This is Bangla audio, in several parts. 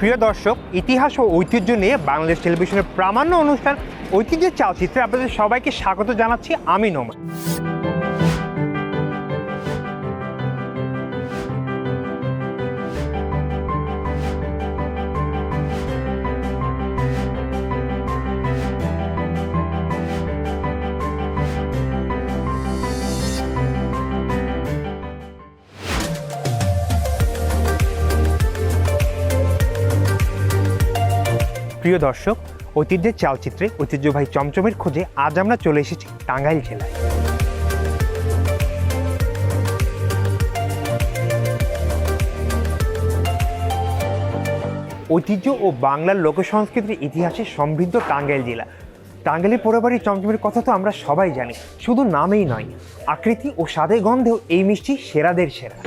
প্রিয় দর্শক, ইতিহাস ও ঐতিহ্য নিয়ে বাংলাদেশ টেলিভিশনের প্রামাণ্য অনুষ্ঠান ঐতিহ্যের চালচিত্রে আপনাদের সবাইকে স্বাগত জানাচ্ছি। আমি নোমান। প্রিয় দর্শক, ঐতিহ্যের চালচিত্রে ঐতিহ্যবাহী চমচমের খোঁজে আজ আমরা চলে এসেছি টাঙ্গাইল জেলায়। ঐতিহ্য ও বাংলার লোকসংস্কৃতির ইতিহাসে সমৃদ্ধ টাঙ্গাইল জেলা। টাঙ্গাইলের পোড়াবাড়ির চমচমের কথা তো আমরা সবাই জানি, শুধু নামেই নয়, আকৃতি ও স্বাদের গন্ধেও এই মিষ্টি সেরাদের সেরা।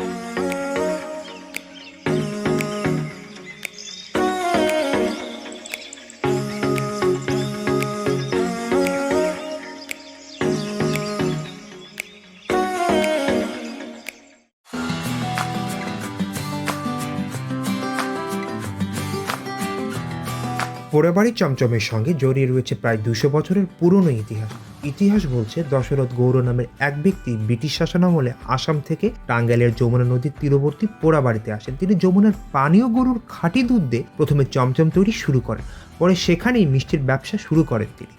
পোড়াবাড়ির চমচমের সঙ্গে জড়িয়ে রয়েছে প্রায় 200 বছরের পুরনো ইতিহাস বলছে দশরথ গৌর নামের এক ব্যক্তি ব্রিটিশ শাসনামলে আসাম থেকে টাঙ্গাইলের যমুনা নদীর তীরবর্তী পোড়াবাড়িতে আসেন। তিনি যমুনার পানীয় গরুর খাঁটি দুধ দিয়ে প্রথমে চমচম তৈরি শুরু করেন, পরে সেখানেই মিষ্টির ব্যবসা শুরু করেন তিনি।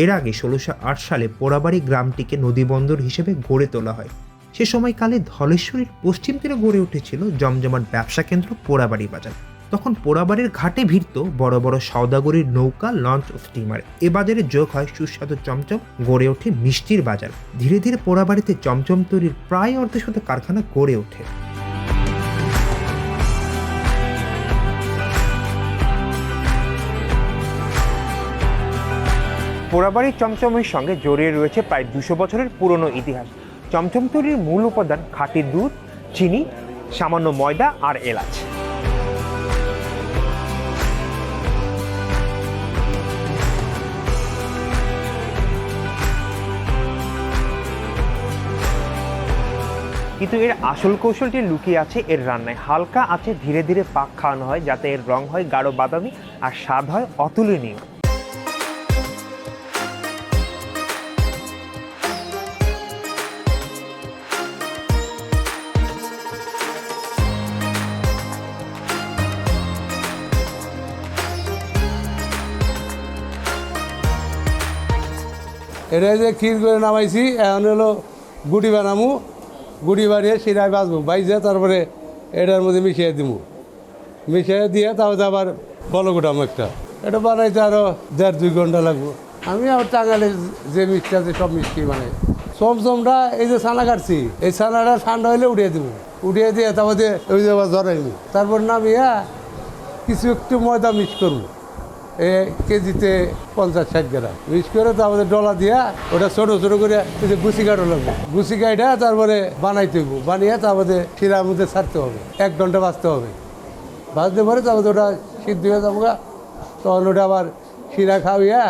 এর আগে 1608 সালে পোড়াবাড়ি গ্রামটিকে নদীবন্দর হিসেবে গড়ে তোলা হয়। সে সময়কালে ধলেশ্বরীর পশ্চিম তীরে গড়ে উঠেছিল জমজমাট ব্যবসা কেন্দ্র পোড়াবাড়ি বাজার। তখন পোড়াবাড়ির ঘাটে ভিড়ত বড় বড় সওদাগরীর নৌকা, লঞ্চ ও স্টিমার। এ বাজারে যোগ হয় সুস্বাদু চমচম, গড়ে ওঠে মিষ্টির বাজার। ধীরে ধীরে পোড়াবাড়িতে চমচম তৈরির প্রায় অর্ধশত কারখানা গড়ে ওঠে। পোড়াবাড়ির চমচমের সঙ্গে জড়িয়ে রয়েছে প্রায় 200 বছরের পুরনো ইতিহাস। চমচম তৈরির মূল উপাদান খাঁটি দুধ, চিনি, সামান্য ময়দা আর এলাচ। কিন্তু এর আসল কৌশলটি লুকিয়ে আছে এর রান্নায়। হালকা আছে ধীরে ধীরে পাক খাওয়ানো হয়, যাতে এর রং হয় গাঢ় বাদামি আর স্বাদ হয় অতুলনীয়। এটা যে ক্ষীর করে নামাইছি, এখন হলো গুটি বানামু, গুটি বানিয়ে শিরায় বাজবো, বাইজে তারপরে এটার মধ্যে মিশিয়ে দিব, মিশিয়ে দিয়ে তারপরে আবার বলো গোটাম একটা। এটা বানাইতে আরও 1.5-2 ঘন্টা লাগবো। আমি আবার টাঙ্গাইলে যে মিষ্টি আছে সব মিষ্টি বানাই। চমচমটা এই যে ছানা কাটছি, এই ছানাটা ঠান্ডা হইলে উঠিয়ে দিব, উঠিয়ে দিয়ে তারপরে ওই যে আবার জড়াইনি, তারপর নামিয়া কিছু একটু ময়দা মিক্স করবো, কেজিতে 50-60 গ্রাম মিক্স করে তারপরে ডলা দিয়া ওটা ছোটো ছোটো করে গুছি কাটো লাগবে, গুছি কাটা তারপরে বানাইতে হইব, বানিয়ে তারপরে শিরার মধ্যে ছাড়তে হবে, 1 ঘন্টা ভাজতে হবে। ভাজতে পরে তারপরে ওটা সিদ্ধ হয়ে যাবো, তখন ওটা আবার শিরা খাওয়াইয়া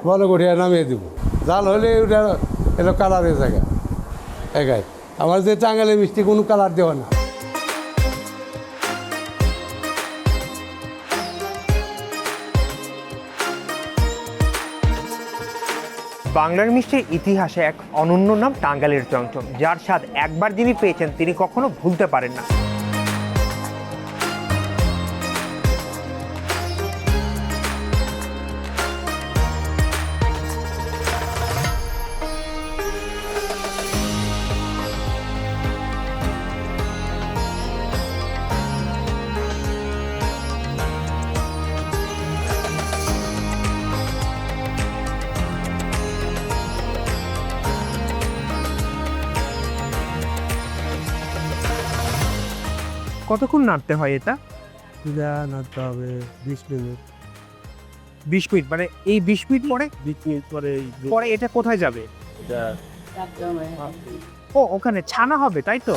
ভালো করিয়া নামিয়ে দেবো। জাল হলে ওটা এলো কালার হয়ে থাকে একাই। আমার যে টাঙ্গাইলের মিষ্টি কোনো কালার দেওয়া না। বাংলার মিষ্টির ইতিহাসে এক অনন্য নাম টাঙ্গাইলের চমচম, যার স্বাদ একবার যিনি পেয়েছেন তিনি কখনো ভুলতে পারেন না। কতক্ষণ নাড়তে হয় এটা? নাড়তে হবে 20 মিনিট। 20 মিনিট, মানে এই 20 মিনিট পরে 20 মিনিট পরে পরে এটা কোথায় যাবে? ও, ওখানে ছানা হবে, তাই তো?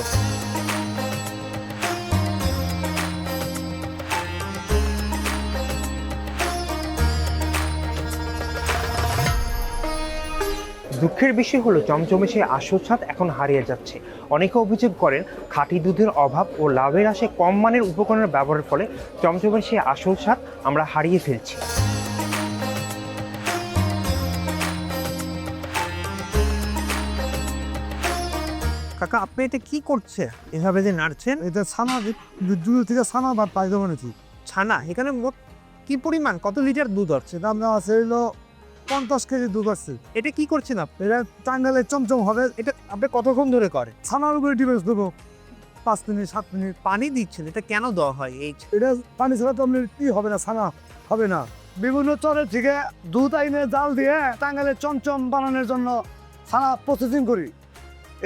দুঃখের বিষয় হলো চমচমে সেই আসল স্বাদ এখন হারিয়ে যাচ্ছে। অনেকে অভিযোগ করেন খাঁটি দুধের অভাব ও লাভের আশায় কম মানের উপকরণের ব্যবহারের ফলে চমচমের সেই আসল স্বাদ আমরা হারিয়ে ফেলছি। কাকা, আপনি এটা কি করছে এভাবে যে নাড়ছেন? এটা ছানা দুধ থেকে ছানা বা পাইতে বানাচ্ছি। ছানা এখানে মোট কি পরিমাণ, কত লিটার দুধ হচ্ছে? সেটা আমরা আছে হইলো 50 কেজি দুধ আসছে। এটা কি করছেন আপনি? এটা টাঙ্গালে চমচম হবে। এটা আপনি কতক্ষণ ধরে করেন? ছানার উপরে ডিবেস দেবো 5 মিনিট 7 মিনিট। পানি দিচ্ছেন, এটা কেন দেওয়া হয়? এই এটা পানি ছাড়া তো আপনার কি হবে না, ছানা হবে না। বিভিন্ন চরের থেকে দুধ আইনে জাল দিয়ে টাঙ্গালে চমচম বানানোর জন্য ছানা প্রসেসিং করি।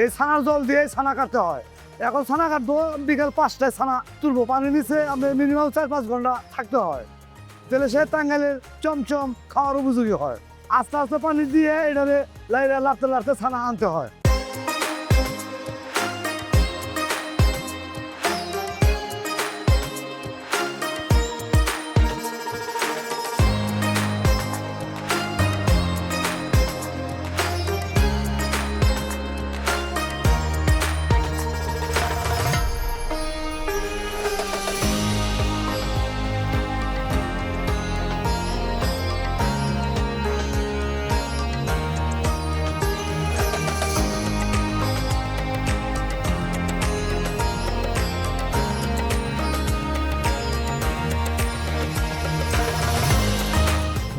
এই ছানার জল দিয়ে ছানা কাটতে হয়। এখন ছানা কাটবো বিকেল 5টায় ছানা তুলবো, পানি নিচে আমরা মিনিমাম 4-5 ঘন্টা থাকতে হয়। তাহলে সে টাঙ্গাইলের চমচম খাওয়ার উপযোগী হয়। আস্তে আস্তে পানি দিয়ে এটারে লাইরে লাড়তে লাড়তে ছানা আনতে হয়।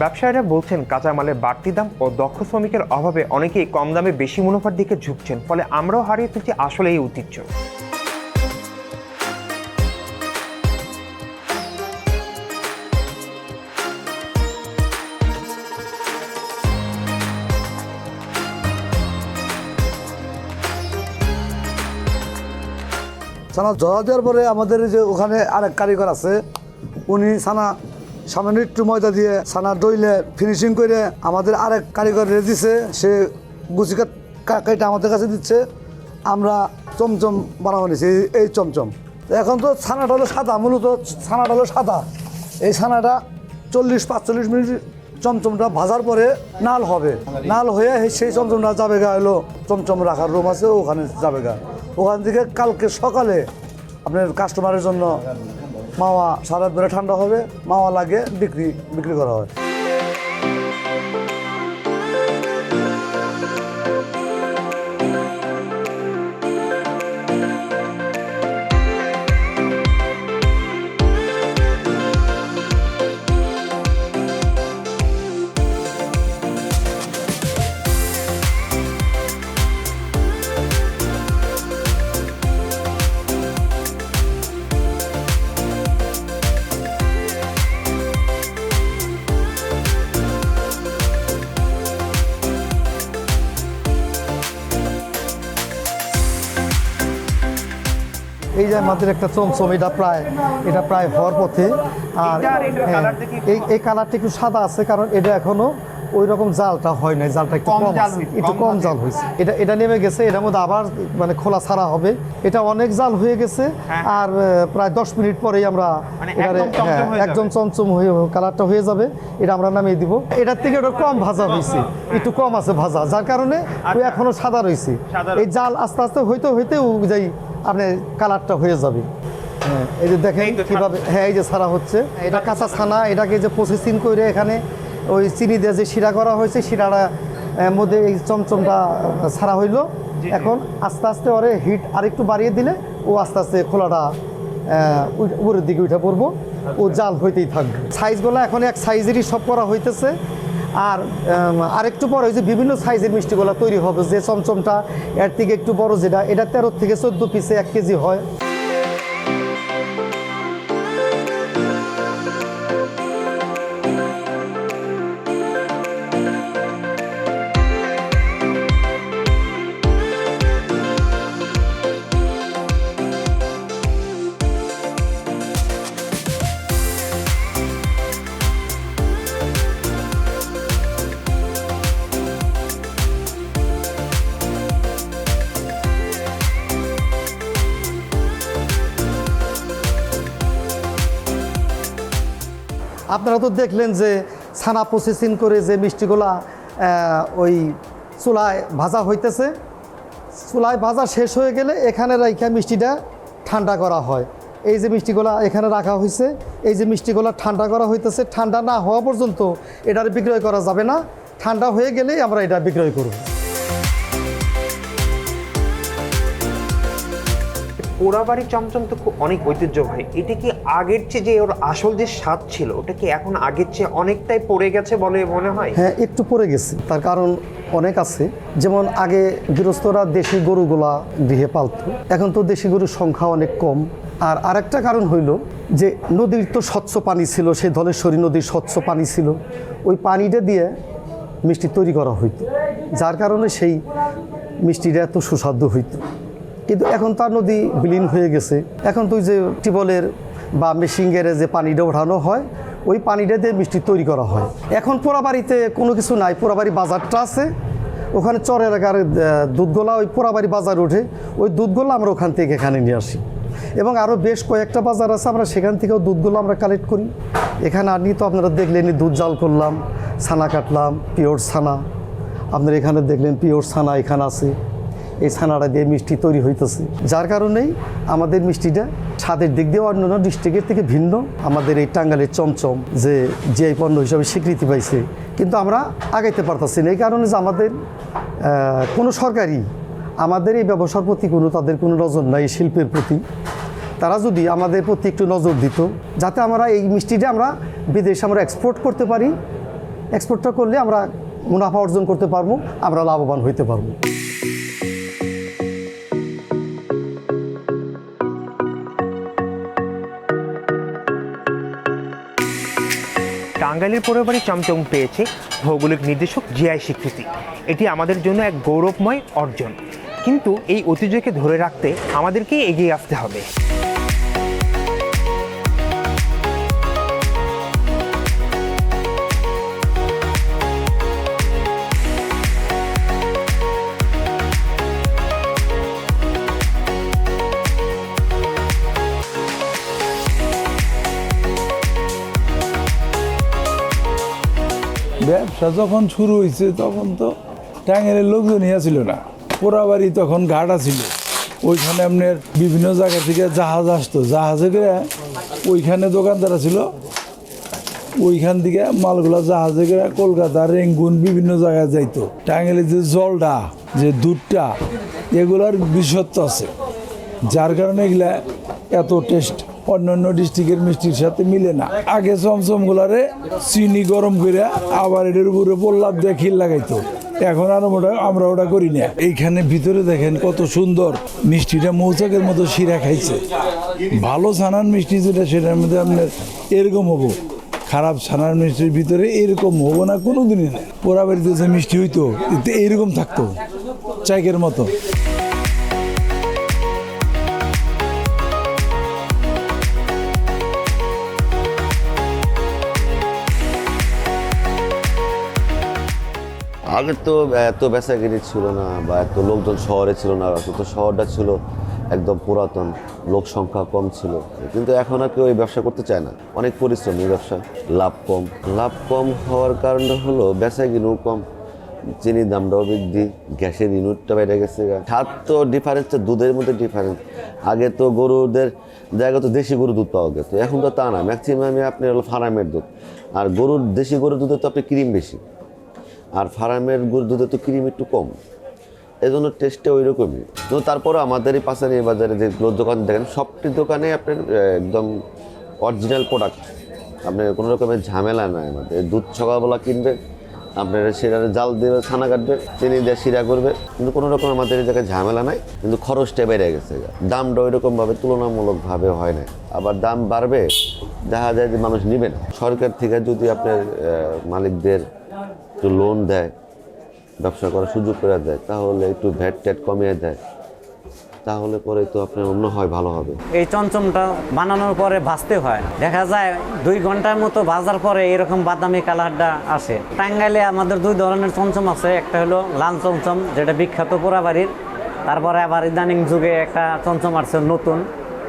ব্যবসায়ীরা বলছেন কাঁচামালের বাড়তি দাম ও দক্ষ শ্রমিকের অভাবে অনেকেই কম দামে বেশি মুনাফার দিকে ঝুঁকছেন, ফলে আমরাও হারিয়ে ফেলছি আসলে এই ঐতিহ্য। ছানা জড়া দেওয়ার পরে আমাদের যে ওখানে আরেক কারিগর আছে, উনি ছানা সামান্য একটু ময়দা দিয়ে ছানা দইলে ফিনিশিং করে আমাদের আরেক কারিগর দিছে, সে গুছি কাটা আমাদের কাছে দিচ্ছে। আমরা চমচম বানাবো নিছি, এই চমচম। এখন তো ছানাটা হলো সাদা, মূলত ছানাটা হলো সাদা। এই ছানাটা 40-45 মিনিট চমচমটা ভাজার পরে নাল হবে। নাল হয়ে সেই চমচমটা যাবে গা হলো চমচম রাখার রুম আছে, ওখানে যাবে গা। ওখান থেকে কালকে সকালে আপনার কাস্টমারের জন্য মাওয়া সারা বেড়ে ঠান্ডা হবে, মাওয়া লাগে বিক্রি করা হয়। এই যে আমাদের একটা চমচম, এটা প্রায় হওয়ার পথে। আর এই কালারটা একটু সাদা আছে, কারণ এটা এখনো ওই রকম জালটা হয় নাই, জালটা একটু কম জাল হয়েছে। এটা নেমে গেছে, এটার মধ্যে আবার মানে খোলা ছাড়া হবে। এটা অনেক জাল হয়ে গেছে, আর প্রায় 10 মিনিট পরেই আমরা একদম চমচম হয়ে কালারটা হয়ে যাবে। এটা আমরা নামিয়ে দিব। এটার থেকে ওটা কম ভাজা হয়েছে, একটু কম আছে ভাজা, যার কারণে ওই এখনো সাদা রয়েছে। এই জাল আস্তে আস্তে হইতে যাই আপনার কালারটা হয়ে যাবে। এই যে দেখেন কিভাবে, এই যে ছাড়া হচ্ছে, এটা কাঁচা ছানা। এটাকে যে প্রসেসিং করে এখানে ওই চিনি দিয়ে যে শিরা করা হয়েছে, শিরাটা মধ্যে এই চমচমটা ছাড়া হইলো। এখন আস্তে আস্তে ওরে হিট আরেকটু বাড়িয়ে দিলে ও আস্তে আস্তে খোলাটা উপরের দিকে উঠে পড়বো, ও জাল হইতেই থাকবে। সাইজগুলো এখন এক সাইজেরই সব করা হইতেছে। আর আরেকটু পরে ওই যে বিভিন্ন সাইজের মিষ্টিগুলো তৈরি হবে, যে চমচমটা এর থেকে একটু বড়, যেটা এটা 13 থেকে 14 পিসে 1 কেজি হয়। আপনারা তো দেখলেন যে ছানা প্রসেসিং করে যে মিষ্টিগুলা ওই চুলায় ভাজা হইতেছে। চুলায় ভাজা শেষ হয়ে গেলে এখানে রাইখা মিষ্টিটা ঠান্ডা করা হয়। এই যে মিষ্টিগুলো এখানে রাখা হয়েছে, এই যে মিষ্টিগুলো ঠান্ডা করা হইতেছে। ঠান্ডা না হওয়া পর্যন্ত এটার বিক্রয় করা যাবে না। ঠান্ডা হয়ে গেলেই আমরা এটা বিক্রয় করব। পোড়াবাড়ি চমচম তো খুব অনেক ঐতিহ্যবাহী। এটা কি আগের চেয়ে যে ওর আসল যে স্বাদ ছিল ওটা কি এখন আগের চেয়ে অনেকটাই পড়ে গেছে বলে মনে হয়? হ্যাঁ, একটু পড়ে গেছে। তার কারণ অনেক আছে। যেমন আগে গৃহস্থরা দেশি গরুগুলা গৃহে পালত, এখন তো দেশি গরুর সংখ্যা অনেক কম। আর আরেকটা কারণ হইল যে নদীর তো স্বচ্ছ পানি ছিল, সেই ধলেশ্বরী নদীর স্বচ্ছ পানি ছিল, ওই পানিটা দিয়ে মিষ্টি তৈরি করা হইতো, যার কারণে সেই মিষ্টিটা এত সুস্বাদু হইতো। কিন্তু এখন তার নদী বিলীন হয়ে গেছে। এখন তো যে টিউবওয়েলের বা মেশিনের যে পানিটা ওঠানো হয়, ওই পানিটা দিয়ে মিষ্টি তৈরি করা হয়। এখন পোড়াবাড়িতে কোনো কিছু নাই। পোড়াবাড়ি বাজারটা আছে, ওখানে চর এলাকার দুধগোলা ওই পোড়াবাড়ি বাজার ওঠে, ওই দুধগোলা আমরা ওখান থেকে এখানে নিয়ে আসি। এবং আরও বেশ কয়েকটা বাজার আছে, আমরা সেখান থেকেও দুধগুলো আমরা কালেক্ট করি। এখানে আনি তো আপনারা দেখলেন দুধ জাল করলাম, ছানা কাটলাম, পিওর ছানা। আপনারা এখানে দেখলেন পিওর ছানা এখানে আছে। এই ছানাটা দিয়ে মিষ্টি তৈরি হইতেছে, যার কারণেই আমাদের মিষ্টিটা স্বাদের দিক দিয়ে অন্যান্য ডিস্ট্রিক্টের থেকে ভিন্ন। আমাদের এই টাঙ্গাইলের চমচম যে জিআই পণ্য হিসাবে স্বীকৃতি পাইছে, কিন্তু আমরা আগাইতে পারতেছি না। এই কারণে যে আমাদের কোনো সরকারি আমাদের এই ব্যবসার প্রতি তাদের কোনো নজর নাই, এই শিল্পের প্রতি। তারা যদি আমাদের প্রতি একটু নজর দিত, যাতে আমরা এই মিষ্টিটা আমরা বিদেশে আমরা এক্সপোর্ট করতে পারি। এক্সপোর্টটা করলে আমরা মুনাফা অর্জন করতে পারবো, আমরা লাভবান হইতে পারবো। টাঙ্গাইলের পোড়াবাড়ি চমচম পেয়েছে ভৌগোলিক নির্দেশক জিআই স্বীকৃতি। এটি আমাদের জন্য এক গৌরবময় অর্জন, কিন্তু এই ঐতিহ্যকে ধরে রাখতে আমাদেরকেই এগিয়ে আসতে হবে। ব্যবসা যখন শুরু হয়েছে তখন তো টাঙ্গাইলের লোকজনই ছিল না। পোড়াবাড়ি তখন ঘাটা ছিল, ওইখানে আপনার বিভিন্ন জায়গা থেকে জাহাজ আসতো, জাহাজে করে ওইখানে দোকানদারা ছিল, ওইখান থেকে মালগুলা জাহাজে করে কলকাতা, রেঙ্গুন বিভিন্ন জায়গায় যাইতো। টাঙ্গাইলের যে জলটা, যে দুধটা, এগুলার বিশেষত্ব আছে, যার কারণে এগুলা এত টেস্ট অন্যান্য ডিস্ট্রিক্টের মিষ্টির সাথে মিলে না। আগে চমচমগুলারে চিনি গরম করে আবার এটার উপরে পল্লাপ দিয়ে খিল লাগাইতো, এখন আর আমরা ওটা করি না। এইখানে ভিতরে দেখেন কত সুন্দর মিষ্টিটা মৌচাকের মতো শিরা খাইছে। ভালো ছানার মিষ্টি যেটা, সেটার মধ্যে আপনার এরকম হবো, খারাপ ছানার মিষ্টির ভিতরে এরকম হবো না কোনো দিনই না। পোড়াবাড়িতে যে মিষ্টি হইতো এরকম থাকতো চাইকের মতো। আগে তো এত বেচাকেরি ছিল না, বা এত লোকজন শহরে ছিল না। তো শহরটা ছিল একদম পুরাতন, লোক সংখ্যা কম ছিল, কিন্তু এখন আর কেউ এই ব্যবসা করতে চায় না। অনেক পরিশ্রমী ব্যবসা, লাভ কম। লাভ কম হওয়ার কারণটা হলো বেচাকেরিও কম, চিনির দামটাও বৃদ্ধি, গ্যাসের ইউনিটটা বেড়ে গেছে। স্বাদ তো ডিফারেন্সটা দুধের মধ্যে ডিফারেন্স। আগে তো গরুদের জায়গা তো দেশি গরু দুধ পাওয়া যেত, এখন তো তা না। ম্যাক্সিমামই আপনার হলো ফার্মের দুধ। আর গরুর দেশি গরুর দুধে তো আপনি ক্রিম বেশি, আর ফার্মের গরুর দুধে তো ক্রিম একটু কম, এই জন্য টেস্টটা ওই রকমই। কিন্তু তারপরে আমাদের এই পাশানি বাজারে যেগুলো দোকান দেখেন, সবটি দোকানে আপনার একদম অরিজিনাল প্রোডাক্ট। আপনার কোনো রকমের ঝামেলা নাই। আমাদের দুধ সকালবেলা কিনবে, আপনার শিরারে জাল দিয়ে ছানা কাটবে, চিনি দিয়ে শিরা করবে, কিন্তু কোনো রকম আমাদের এই জায়গায় ঝামেলা নাই। কিন্তু খরচটা বেড়ে গেছে, দামটা ওই রকমভাবে তুলনামূলকভাবে হয় না। আবার দাম বাড়বে, দেখা যায় যে মানুষ নেবে না। সরকার থেকে যদি আপনার মালিকদের একটু লোন দেয়, ব্যবসা করার সুযোগ করে দেয়, তাহলে একটু ভ্যাট ট্যাট কমিয়ে দেয়, তাহলে পরে তো আপনার অন্য হয় ভালো হবে। এই চমচমটা বানানোর পরে ভাজতে হয়, দেখা যায় 2 ঘন্টার মতো ভাজার পরে এরকম বাদামি কালারটা আসে। টাঙ্গাইলে আমাদের 2 ধরনের চমচম আছে, একটা হলো লাল চমচম যেটা বিখ্যাত পোড়াবাড়ির, তারপরে আবার ইদানিং যুগে একটা চমচম আসছে নতুন,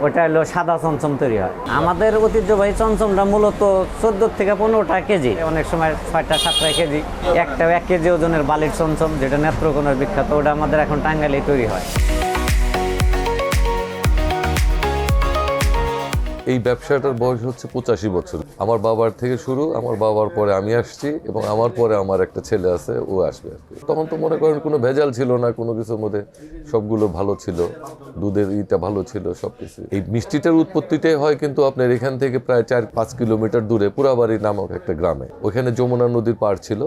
ওটা হলো সাদা চমচম তৈরি হয়। আমাদের ঐতিহ্যবাহী চমচমটা মূলত 14 থেকে 15টা কেজি, অনেক সময় 6টা 7টা কেজি, একটাও 1 কেজি ওজনের বালির চমচম, যেটা নেত্রকোনার বিখ্যাত, ওটা আমাদের এখন টাঙ্গাইলেই তৈরি হয়। এই ব্যবসাটার বয়স হচ্ছে 85 বছর। আমার বাবার থেকে শুরু, আমার বাবার পরে আমি আসছি এবং আমার পরে আমার একটা ছেলে আছে, ও আসবে আর কি। তখন তো মনে করেন কোনো ভেজাল ছিল না, কোনো কিছুর মধ্যে সবগুলো ভালো ছিল, দুধের ইটা ভালো ছিল, সব কিছু। এই মিষ্টিটার উৎপত্তিটাই হয় কিন্তু আপনার এখান থেকে প্রায় 4-5 কিলোমিটার দূরে পুরাবাড়ি নামক একটা গ্রামে। ওখানে যমুনা নদীর পাড় ছিল,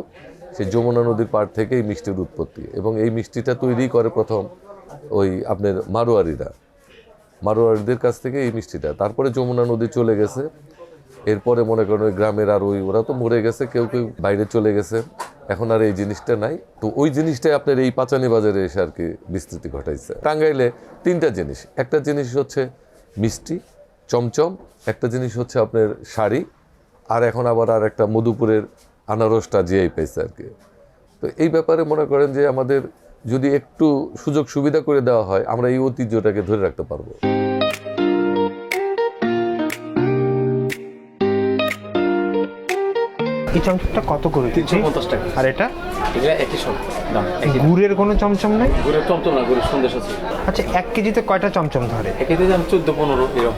সেই যমুনা নদীর পাড় থেকে এই মিষ্টির উৎপত্তি। এবং এই মিষ্টিটা তৈরি করে প্রথম ওই আপনার মারোয়ারিদের কাছ থেকে এই মিষ্টিটা। তারপরে যমুনা নদী চলে গেছে, এরপরে মনে করেন ওই গ্রামের আর ওরা তো মরে গেছে, কেউ কেউ বাইরে চলে গেছে, এখন আর এই জিনিসটা নাই। তো ওই জিনিসটাই আপনার এই পাচানি বাজারে এসে আর কি বিস্তৃতি ঘটাইছে। টাঙ্গাইলে 3টা জিনিস, একটা জিনিস হচ্ছে মিষ্টি চমচম, একটা জিনিস হচ্ছে আপনার শাড়ি, আর এখন আবার আর একটা মধুপুরের আনারসটা জিআই পাইছে আর কি। তো এই ব্যাপারে মনে করেন যে আমাদের যদি একটু সুযোগ সুবিধা করে দেওয়া হয়, আমরা এই ঐতিহ্যটাকে ধরে রাখতে পারবো। এই চমচমটা কত করে? 350 টাকা। আর এটা এগুলো একই সব দাম। গুড়ের কোনো চমচম নাই? গুড়ের চমচম না, গুড়ের সন্দেশ আছে। আচ্ছা, 1 কেজিতে কয়টা চমচম ধরে? এক কেজিতে দাম 14-15 এরকম।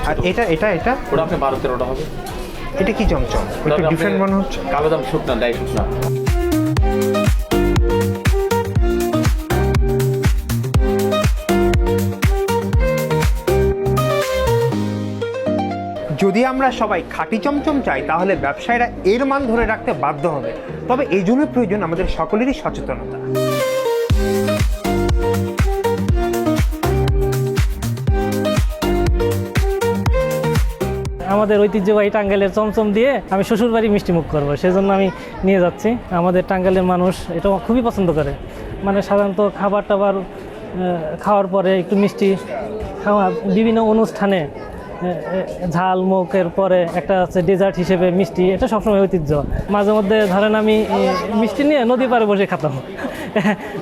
আর এটা এটা এটা ওটা আপনি 12-13টা হবে। এটা কি চমচম? একটু ডিফারেন্ট মনে হচ্ছে। কালো দাম শুকনা, ডাই শুকনা। যদি আমরা সবাই খাঁটি চমচম চাই, তাহলে ব্যবসায়ীরা এর মান ধরে রাখতে বাধ্য হবে। তবে এই জন্য প্রয়োজন আমাদের সকলেরই সচেতনতা। আমাদের ঐতিহ্যবাহী টাঙ্গাইলের চমচম দিয়ে আমি শ্বশুরবাড়ি মিষ্টিমুখ করবো, সেজন্য আমি নিয়ে যাচ্ছি। আমাদের টাঙ্গাইলের মানুষ এটা খুবই পছন্দ করে, মানে সাধারণত খাবার টাবার খাওয়ার পরে একটু মিষ্টি খাওয়া, বিভিন্ন অনুষ্ঠানে ঝাল মুখের পরে একটা আছে ডেজার্ট হিসেবে মিষ্টি, এটা সবসময় ঐতিহ্য। মাঝে মধ্যে ধরেন আমি মিষ্টি নিয়ে নদী পাড়ে বসে খেতাম,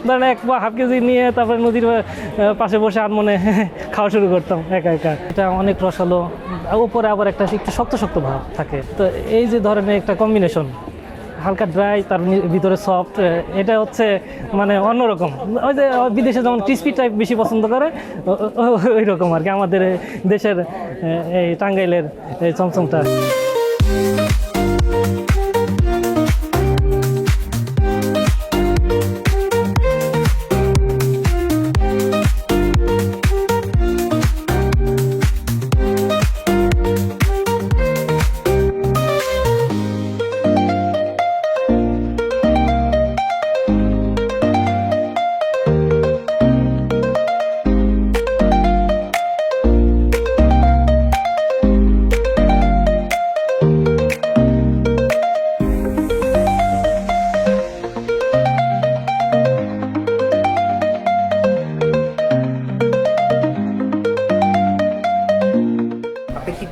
ধরেন 1.5 কেজি নিয়ে তারপরে নদীর পাশে বসে আর মনে খাওয়া শুরু করতাম একা একা। এটা অনেক রসালো, উপরে আবার একটা একটু শক্ত শক্ত ভাব থাকে। তো এই যে ধরনের একটা কম্বিনেশন, হালকা ড্রাই তার ভিতরে সফট, এটা হচ্ছে মানে অন্যরকম। ওই যে বিদেশে যেমন ক্রিসপি টাইপ বেশি পছন্দ করে, ওই রকম আর কি আমাদের দেশের এই টাঙ্গাইলের এই চমচমটা।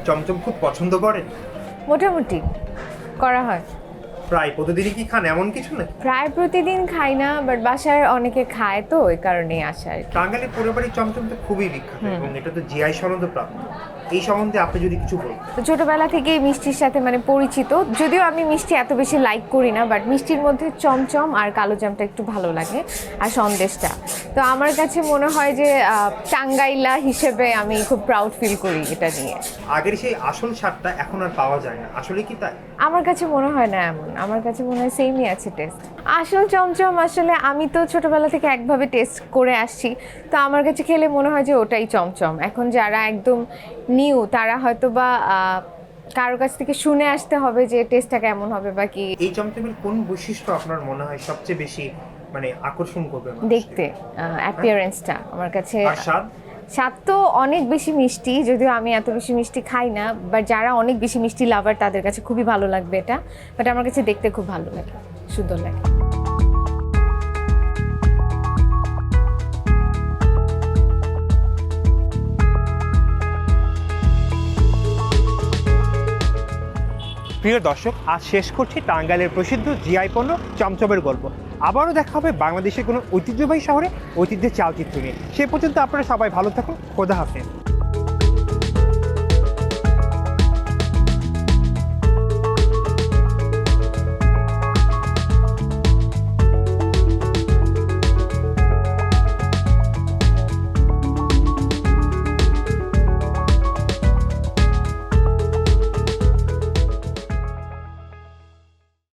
চমচম খুব পছন্দ করেন? মোটামুটি করা হয়। প্রায় প্রতিদিনই কি খান এমন কিছু না? প্রায় প্রতিদিন খাই না, বাট বাসায় অনেকে খায়, তো ওই কারণেই আসা আর কি। টাঙ্গাইলের পুরোবাড়ির চমচম তো খুবই বিখ্যাত এবং এটা তো জিআই সনদপ্রাপ্ত। এই সম্বন্ধে আপনি যদি কিছু বলতেন। তো ছোটবেলা থেকেই মিষ্টির সাথে মানে পরিচিত, যদিও আমি মিষ্টি এত বেশি লাইক করি না, বাট মিষ্টির মধ্যে চমচম আর কালোজামটা একটু ভালো লাগে, আর সন্দেশটা। তো আমার কাছে মনে হয় যে টাঙ্গাইলা হিসেবে আমি খুব প্রাউড ফিল করি এটা নিয়ে। আগের সেই আসল স্বাদটা এখন আর পাওয়া যায় না, আসলে কি তাই? আমার কাছে মনে হয় না এমন, আমার কাছে মনে হয় সেমই আছে টেস্ট। আসল চমচম আসলে আমি তো ছোটবেলা থেকে একভাবে টেস্ট করে আসছি, তো আমার কাছে খেলে মনে হয় যে ওটাই চমচম। এখন যারা একদম নিউ, তারা হয়তো বা কারোর কাছ থেকে শুনে আসতে হবে যে টেস্টটা কেমন হবে বা কি। এই চমচমের কোন বৈশিষ্ট্য আপনার মনে হয় সবচেয়ে বেশি মানে আকর্ষণ করবে? দেখতে অ্যাপিয়ারেন্সটা আমার কাছে। আর স্বাদ? স্বাদ তো অনেক বেশি মিষ্টি, যদিও আমি এত বেশি মিষ্টি খাই না, বাট যারা অনেক বেশি মিষ্টি লাভার তাদের কাছে খুবই ভালো লাগবে এটা। বাট আমার কাছে দেখতে খুব ভালো লাগে, সুন্দর লাগে। প্রিয় দর্শক, আজ শেষ করছি টাঙ্গাইলের প্রসিদ্ধ জিআই পণ্য চমচমের গল্প। আবারও দেখা হবে বাংলাদেশের কোনো ঐতিহ্যবাহী শহরে ঐতিহ্যের চালচিত্র নিয়ে। সে পর্যন্ত আপনারা সবাই ভালো থাকুন। খোদা হাফেজ।